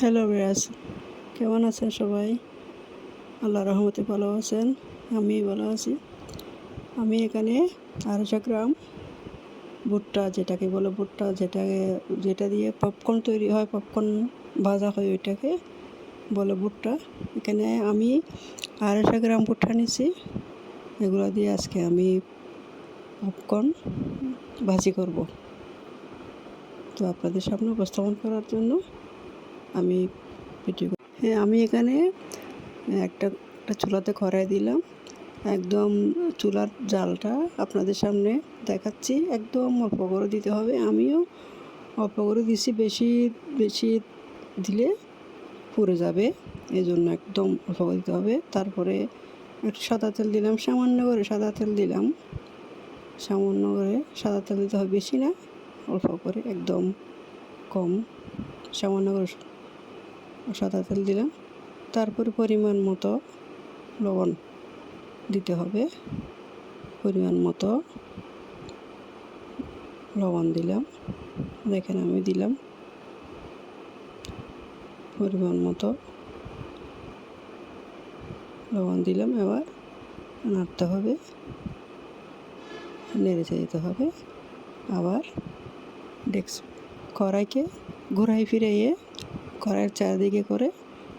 Hello বিরাজ, কেমন আছেন সবাই? আল্লাহ রহমতে ভালো আছেন, আমি ভালো আছি। আমি এখানে 250 গ্রাম ভুট্টা, যেটাকে বলে ভুট্টা, যেটা দিয়ে পপকর্ন তৈরি হয়, পপকর্ন ভাজা হয়, ওইটাকে বলে ভুট্টা। এখানে আমি 250 গ্রাম ভুট্টা নিছি। এগুলো দিয়ে আজকে আমি পপকর্ন ভাজি করব। তো আপনাদের সামনে উপস্থাপন করার জন্য আমি আমি এখানে একটা চুলাতে কড়াই দিলাম। একদম চুলার জালটা আপনাদের সামনে দেখাচ্ছি, একদম অল্প করে দিতে হবে। আমিও অল্প করে দিছি, বেশি বেশি দিলে পুড়ে যাবে, এই জন্য একদম অল্প করে দিতে হবে। তারপরে একটু সাদা তেল দিলাম, সামান্য করে সাদা তেল দিলাম। সামান্য করে সাদা তেল দিতে হবে, বেশি না, অল্প করে, একদম কম, সামান্য করে সাদা তেল দিলাম। তারপরে পরিমাণ মতো লবণ দিতে হবে, পরিমাণ মতো লবণ দিলাম। দেখেন আমি দিলাম পরিমাণ মতো লবণ দিলাম। এবার নাড়তে হবে, নেড়ে দিতে হবে। আবার কড়াইকে ঘুরাই ফিরিয়ে কড়াইয়ের চারিদিকে করে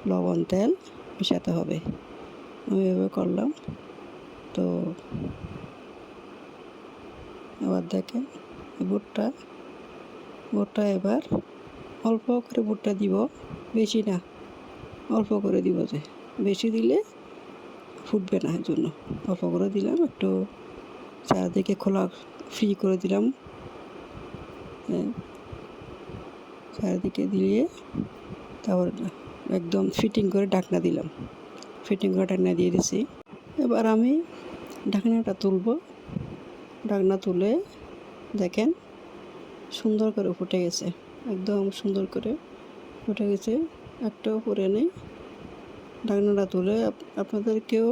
লবণ তেল মেশাতে হবে। আমি এভাবে করলাম। তো এবার দেখেন ভুট্টা এবার অল্প করে ভুট্টা দিব, বেশি না, অল্প করে দিব। যে বেশি দিলে ফুটবে না, এর জন্য অল্প করে দিলাম। একটু চারদিকে খোলা ফ্রি করে দিলাম, চারিদিকে দিয়ে তারপর একদম ফিটিং করে ঢাকনা দিলাম, ফিটিং করে ঢাকনা দিয়ে দিছি। এবার আমি ঢাকনাটা তুলব। ঢাকনা তুলে দেখেন সুন্দর করে ফুটে গেছে, একদম সুন্দর করে ফুটে গেছে, একটাও পরে নেই। ঢাকনাটা তুলে আপনাদেরকেও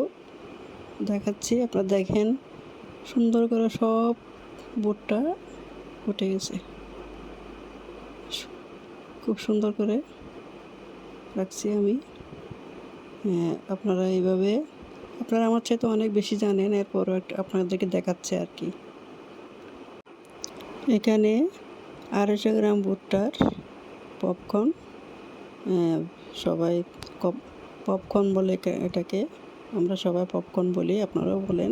দেখাচ্ছি, আপনারা দেখেন সুন্দর করে সব ভুট্টা ফুটে গেছে, খুব সুন্দর করে রাখছি আমি। আপনারা এইভাবে, আপনারা আমার চাইতে অনেক বেশি জানেন, এরপরও আপনাদেরকে দেখাচ্ছে আর কি। এখানে 250 গ্রাম ভুট্টার পপকর্ন, সবাই পপকর্ন বলে এটাকে, আমরা সবাই পপকর্ন বলি, আপনারাও বলেন।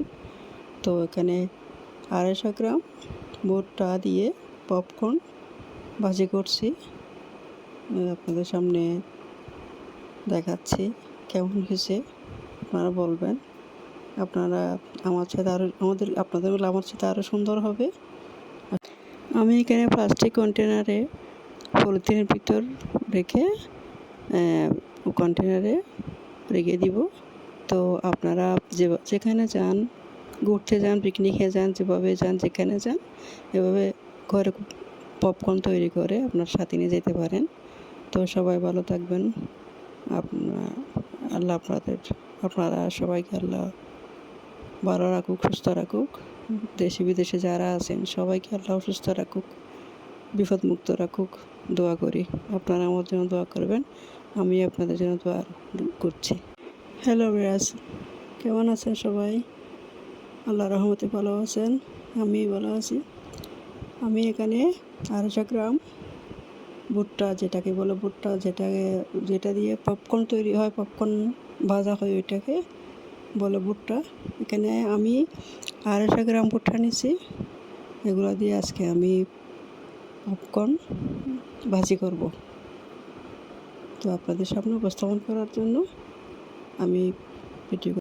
তো এখানে 250 গ্রাম ভুট্টা দিয়ে পপকর্ন ভাজি করছি, আপনাদের সামনে দেখাচ্ছি কেমন হয়েছে। আপনারা বলবেন, আপনারা আমার সাথে আপনাদের আমার সাথে আরও সুন্দর হবে। আমি এখানে প্লাস্টিক কন্টেনারে পলিথিনের ভিতর রেখে কন্টেনারে রেখে দিব। তো আপনারা যেখানে যান, ঘুরতে যান, পিকনিকে যান, যেভাবে যান, যেখানে যান, এভাবে ঘরে পপকর্ন তৈরি করে আপনার সাথে নিয়ে যেতে পারেন। তো সবাই ভালো থাকবেন। আল্লাহ আপনারা সবাইকে আল্লাহ ভালো রাখুক, সুস্থ রাখুক। দেশে বিদেশে যারা আছেন সবাইকে আল্লাহ সুস্থ রাখুক, বিপদমুক্ত রাখুক, দোয়া করি। আপনারা আমার জন্য দোয়া করবেন, আমি আপনাদের জন্য দোয়া করছি। হ্যালো বিরাজ, কেমন আছেন সবাই? আল্লাহ রহমতে ভালো আছেন, আমি ভালো আছি। আমি এখানে 250 গ্রাম ভুট্টা, যেটাকে বলে ভুট্টা, যেটা দিয়ে পপকর্ন তৈরি হয়, পপকর্ন ভাজা হয়, ওইটাকে বলে ভুট্টা। এখানে আমি 250 গ্রাম ভুট্টা নিছি। এগুলো দিয়ে আজকে আমি পপকর্ন ভাজি করব। তো আপনাদের সামনে উপস্থাপন করার জন্য আমি ভিডিও